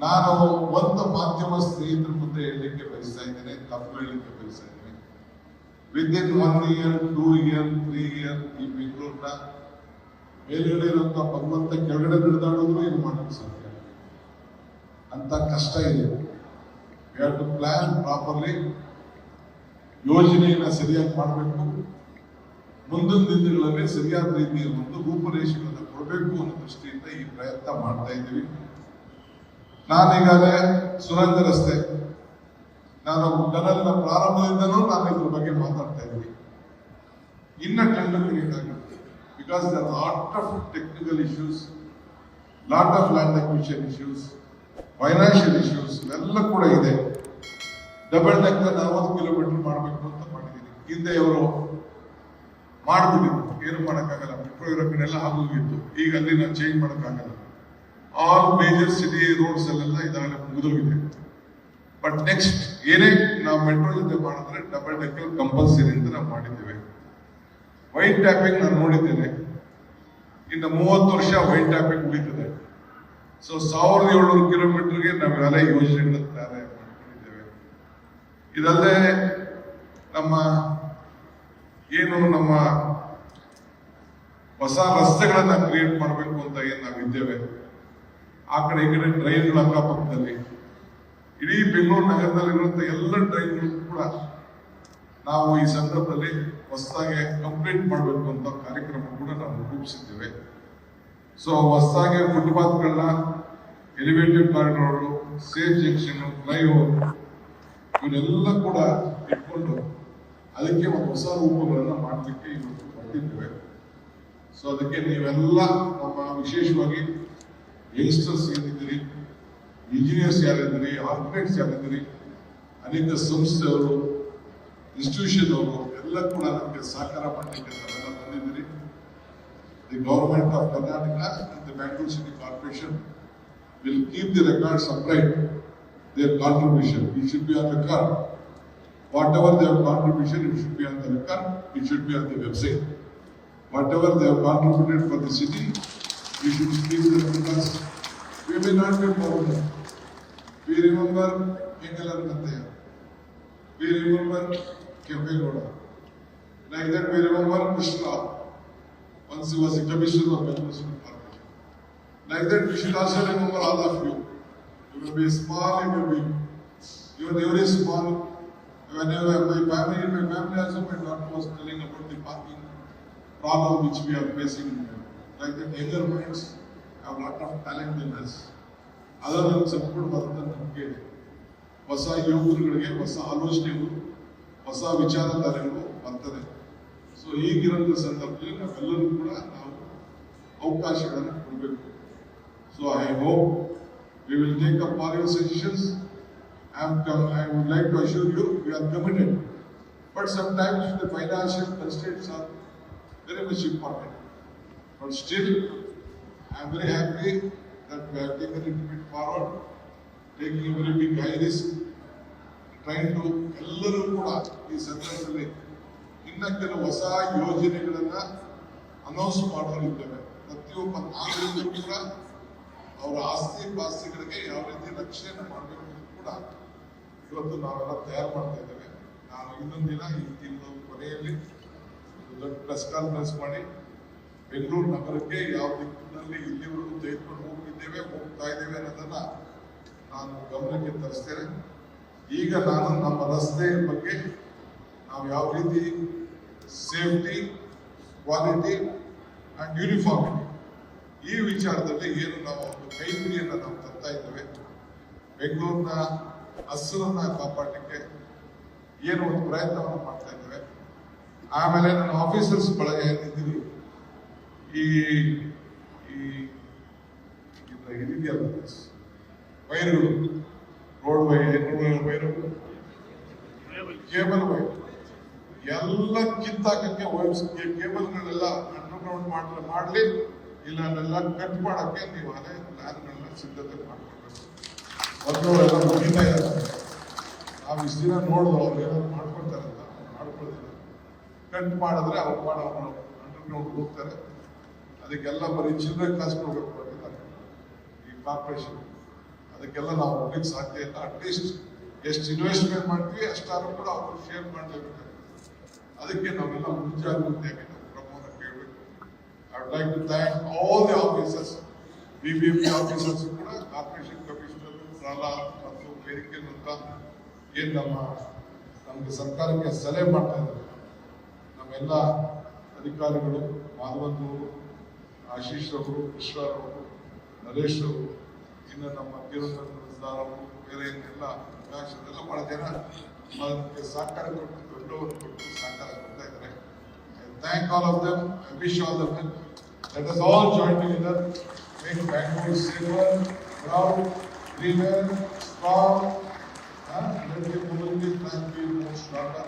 ನಾನು ಒಂದು ಮಾಧ್ಯಮ ಸ್ನೇಹಿತರ ಮುಂದೆ ಹೇಳಲಿಕ್ಕೆ ಬಯಸ್ತಾ ಇದ್ದೇನೆ, ತಪ್ಪು ಹೇಳಲಿಕ್ಕೆ ಬಯಸ್ತಾ ಇದ್ದೇನೆ. ವಿದಿನ್ 1 year, 2 year, 3 year ಈ ಬೆಂಗಳೂರಿನ ಮೇಲ್ಗಡೆ ಇರುವಂತ ಭಗವಂತ ಕೆಳಗಡೆ ನಡೆದಾಡಿದ್ರು ಇದು ಮಾಡಕ್ಕೆ ಸಾಧ್ಯ. ಅಂತ ಕಷ್ಟ ಇದೆ. We have to plan properly. ಯೋಜನೆಯನ್ನ ಸರಿಯಾಗಿ ಮಾಡಬೇಕು. ಮುಂದಿನ ದಿನಗಳಲ್ಲಿ ಸರಿಯಾದ ರೀತಿಯಲ್ಲಿ ಒಂದು ರೂಪರೇಷೆಗಳನ್ನು ಕೊಡಬೇಕು ಅನ್ನೋ ದೃಷ್ಟಿಯಿಂದ ಈ ಪ್ರಯತ್ನ ಮಾಡ್ತಾ ಇದ್ದೀವಿ. ನಾನೀಗಾಗಲೇ ಸುರಂಗ ರಸ್ತೆ, ನಾನು ಟನಲ್ನ ಪ್ರಾರಂಭದಿಂದನೂ ನಾನು ಇದ್ರ ಬಗ್ಗೆ ಮಾತಾಡ್ತಾ ಇದ್ದೀನಿ. ಇನ್ನ ಟೆಂಡರ್ ಕ್ರಿಯೇಟ್ ಆಗುತ್ತೆ. Because there lot of technical issues, lot of land acquisition issues, financial issues ಎಲ್ಲ ಕೂಡ ಇದೆ. ಡಬಲ್ ಡೆಕ್ಕರ್ 40 ಕಿಲೋಮೀಟರ್ ಮಾಡಬೇಕು ಅಂತ ಮಾಡಿದ್ದೀನಿ. ಹಿಂದೆ ಅವರು ಮಾಡ್ಬಿಟ್ಟಿದ್ರು, ಏನು ಮಾಡೋಕ್ಕಾಗಲ್ಲ, ಮೆಟ್ರೋ ಇರೋ ಕಡೆಲ್ಲ ಆಗೋಗಿತ್ತು. ಈಗ ಅಲ್ಲಿ ನಾವು ಚೇಂಜ್ ಮಾಡೋಕ್ಕಾಗಲ್ಲ. ಆಲ್ ಮೇಜರ್ ಸಿಟಿ ರೋಡ್ಸ್ ಅಲ್ಲೆಲ್ಲ ಇದಾಗಲೇ ಮುಗಿದೋಗಿದೆ. ಬಟ್ ನೆಕ್ಸ್ಟ್ ಏನೇ ನಾವು ಮೆಟ್ರೋ ಜೊತೆ ಮಾಡಿದ್ರೆ ಡಬಲ್ ಡೆಕ್ಕರ್ ಕಂಪಲ್ಸರಿ ಅಂತ ನಾವು ಮಾಡಿದ್ದೇವೆ. ವೈಟ್ ಟ್ಯಾಪಿಂಗ್ ನಾನು ನೋಡಿದ್ದೇನೆ, ಇನ್ನು 30 ವರ್ಷ ವೈಟ್ ಟ್ಯಾಪಿಂಗ್ ಉಳಿತದೆ. ಸೊ 1700 ಕಿಲೋಮೀಟರ್ಗೆ ನಾವೆಲ್ಲ ಯೋಜನೆಗಳನ್ನು ತಯಾರಿ ಮಾಡ್ಕೊಂಡಿದ್ದೇವೆ. ಇದಲ್ಲದೆ ನಮ್ಮ ಹೊಸ ರಸ್ತೆಗಳನ್ನ ಕ್ರಿಯೇಟ್ ಮಾಡಬೇಕು ಅಂತ ಏನು ನಾವಿದ್ದೇವೆ, ಆ ಕಡೆ ಈ ಕಡೆ ಟ್ರೈನ್ಗಳ ಅಕ್ಕಪಕ್ಕದಲ್ಲಿ ಇಡೀ ಬೆಂಗಳೂರು ನಗರದಲ್ಲಿರುವಂತ ಎಲ್ಲ ಟ್ರೈನ್ಗಳು ಕೂಡ ನಾವು ಈ ಸಂದರ್ಭದಲ್ಲಿ ಹೊಸದಾಗಿ ಕಂಪ್ಲೀಟ್ ಮಾಡಬೇಕು ಅಂತ ಕಾರ್ಯಕ್ರಮ ಕೂಡ ನಾವು ರೂಪಿಸಿದ್ದೇವೆ. ಸೊ ಹೊಸದಾಗಿ ಫುಟ್ಪಾತ್ಗಳನ್ನ, elevated corridor, safe junction, flyover ಇವನ್ನೆಲ್ಲ ಕೂಡ ಇಟ್ಕೊಂಡು ಅದಕ್ಕೆ ಒಂದು ಹೊಸ ರೂಪಗಳನ್ನು ಮಾಡಲಿಕ್ಕೆ ಇವತ್ತು ಹೊರಟಿದ್ದೇವೆ. ಸೊ ಅದಕ್ಕೆ ನೀವೆಲ್ಲ ನಮ್ಮ ವಿಶೇಷವಾಗಿ ಯಂಗ್ಸ್ಟರ್ಸ್ ಏನಿದ್ದೀರಿ, ಇಂಜಿನಿಯರ್ಸ್ ಯಾರಿದ್ದೀರಿ, ಆರ್ಕಿಟೆಕ್ಟ್ಸ್ ಯಾರಿದ್ದೀರಿ, ಅನೇಕ ಸಂಸ್ಥೆಯವರು, ಇನ್ಸ್ಟಿಟ್ಯೂಷನ್ ಅವರು ಎಲ್ಲ ಕೂಡ ನಮಗೆ ಸಹಕಾರ ಮಾಡಲಿಕ್ಕೆ ತಾವೆಲ್ಲ ಬಂದಿದ್ದೀರಿ. The government of Karnataka and the Bangalore City Corporation will keep the records upright. Their contribution, it should be on record. Whatever their contribution, it should be on the record. It should be on the website. Whatever they have contributed for the city, we should keep them because we may not be forgotten. We remember Engelar Kattaya. We remember Kempegoda. Like that, we remember Krishna. Once he was a commissioner of Bangalore City Corporation. Like that, we should also remember all of you. You may be small, you may be even very small. Whenever my family also, my daughter was telling about the parking problem which we are facing. Like the younger minds have a lot of talent in us. ಅದನ್ನು ಸಂಪೂರ್ಣ ನಮಗೆ ಹೊಸ ಯುವಕರುಗಳಿಗೆ ಹೊಸ ಆಲೋಚನೆಗಳು, ಹೊಸ ವಿಚಾರಧಾರೆಗಳು ಬರ್ತದೆ. So ಈಗಿರೋ ಸಂದರ್ಭದಲ್ಲಿ ನಾವೆಲ್ಲರೂ ಕೂಡ ನಾವು ಅವಕಾಶಗಳನ್ನು ಕೊಡಬೇಕು. So I hope we will take up all your suggestions. I would like to assure you, we are committed. But sometimes the financial constraints are very much important. But still, I am very happy that we have taken it a bit forward, taking a very big high risk, trying to ಎಲ್ಲರೂ ಕೂಡ ಈ ಸಂದರ್ಭದಲ್ಲಿ ಇನ್ನ ಕೆಲವು ಹೊಸ ಯೋಜನೆಗಳನ್ನ announce ಮಾಡೋರಿದ್ದೇವೆ. ಪ್ರತಿಯೊಬ್ಬ ನಾಗರಿಕರು ಕೂಡ ಅವರ ಆಸ್ತಿ ಪಾಸ್ತಿಗಳಿಗೆ ಯಾವ ರೀತಿ ರಕ್ಷಣೆ ಮಾಡಬೇಕು ಅಂತ ಕೂಡ ಇವತ್ತು ನಾವೆಲ್ಲ ತಯಾರು ಮಾಡ್ತಾ ಇದ್ದೇವೆ. ನಾನು ಇನ್ನೊಂದು ದಿನ ಈ ತಿಂಗಳು ಕೊನೆಯಲ್ಲಿ ದೊಡ್ಡ ಪ್ರೆಸ್ ಕಾನ್ಫರೆನ್ಸ್ ಮಾಡಿ ಬೆಂಗಳೂರು ನಗರಕ್ಕೆ ಯಾವ ದಿಕ್ಕಿನಲ್ಲಿ ಇಲ್ಲಿವರೆಗೂ ತೆಗೆದುಕೊಂಡು ಹೋಗ್ತಾ ಇದ್ದೇವೆ ಅನ್ನೋದನ್ನ ನಾನು ಗಮನಕ್ಕೆ ತರಿಸ್ತೇನೆ. ಈಗ ನಾನು ನಮ್ಮ ರಸ್ತೆ ಬಗ್ಗೆ ನಾವು ಯಾವ ರೀತಿ ಸೇಫ್ಟಿ, ಕ್ವಾಲಿಟಿ ಅಂಡ್ ಯೂನಿಫಾರ್ಮಿಟಿ ಈ ವಿಚಾರದಲ್ಲಿ ಏನು ನಾವು ಒಂದು ಕೈಪಿಡಿಯನ್ನು ನಾವು ತರ್ತಾ ಇದ್ದೇವೆ. ಬೆಂಗಳೂರಿನ ಹಸಿರನ್ನ ಕಾಪಾಡಲಿಕ್ಕೆ ಏನು ಒಂದು ಪ್ರಯತ್ನವನ್ನು ಮಾಡ್ತಾ ಇದ್ದೇವೆ. ಆಮೇಲೆ ನನ್ನ ಆಫೀಸರ್ಸ್ ಬಳಗ ಏನಿದ್ದೀವಿ, ಈ ಇದೆಯಲ್ಲ ವೈರ್ಗಳು, ರೋಡ್ ವೈರ್ಗಳು, ಕೇಬಲ್ ವೈರ್ ಎಲ್ಲ ಕಿತ್ತಾಕಕ್ಕೆ ಕೇಬಲ್ಗಳೆಲ್ಲ ಅಂಡರ್ಗ್ರೌಂಡ್ ಮಾಡಲಿ, ಇಲ್ಲ ಅದೆಲ್ಲ ಕಟ್ ಮಾಡಕ್ಕೆ ನೀವು ಅದೇ ಪ್ಲಾನ್ಗಳನ್ನ ಸಿದ್ಧತೆ ಮಾಡ್ಕೊಳ್ಬೇಕು. ಮೊದಲೆಲ್ಲ ಮುಗಿತಾ ಇದ್ದಾರೆ. ನಾವು ಇಷ್ಟು ದಿನ ನೋಡುದು ಅವ್ರು ಏನಾದ್ರು ಮಾಡ್ಕೊಳ್ತಾರಂತ, ಮಾಡ್ಕೊಳ್ತಿಲ್ಲ. ಕಟ್ ಮಾಡಿದ್ರೆ ಅವ್ರು ಅಂಡರ್ಗ್ರೌಂಡ್ ಹೋಗ್ತಾರೆ. ಅದಕ್ಕೆಲ್ಲ ಬರೀ ಚಿಲ್ಲರೆ ಕಾಸು ಕೊಡ್ಬೇಕು ಈ ಕಾರ್ಪೊರೇಷನ್. ಅದಕ್ಕೆಲ್ಲ ನಾವು ಹೋಗ್ಲಿಕ್ಕೆ ಸಾಧ್ಯ ಇಲ್ಲ. ಅಟ್ಲೀಸ್ಟ್ ಎಷ್ಟು ಇನ್ವೆಸ್ಟ್ಮೆಂಟ್ ಮಾಡ್ತೀವಿ ಅಷ್ಟಾದ್ರೂ ಕೂಡ ಅವರು ಶೇರ್ ಮಾಡಲೇಬೇಕು. ಅದಕ್ಕೆ ನಾವೆಲ್ಲ ಮುಂಜಾಗ್ರತೆಯಾಗಿ ನಾವು ಕ್ರಮವನ್ನು ಕೇಳಬೇಕು. I would like to thank all the officers, BBMP officers ಕೂಡ, ಕಾರ್ಪೊರೇಷನ್ ಕಮಿಷನರ್ ಪ್ರಹ್ಲಾದ್ ಮತ್ತು ವೇದಿಕೆ ಏನು ನಮಗೆ ಸರ್ಕಾರಕ್ಕೆ ಸಲಹೆ ಮಾಡ್ತಾ ಇದ್ದಾರೆ. ನಮ್ಮೆಲ್ಲ ಅಧಿಕಾರಿಗಳು, ಮಾಧವನ್, ಆಶೀಶ್ ಅವರು, ಕೃಷ್ಣರ್ ಅವರು, ನರೇಶ್ ಅವರು, ಇನ್ನು ನಮ್ಮ ತೀರ್ಥಂಕರ್ ಅವರು, ಬೇರೆ ಎಲ್ಲ ಎಲ್ಲ ಬಹಳ ಜನ ಅದಕ್ಕೆ ಸಹಕಾರ ಕೊಟ್ಟು ಬೆಂಬಲವನ್ನು ಕೊಟ್ಟು ಸಹಕಾರ ಕೊಡ್ತಾ ಇದ್ದಾರೆ. I thank all of them. I wish all the best. Let us all join together, make Bangalore safer, proud, greener, strong, let the community plan be more stronger.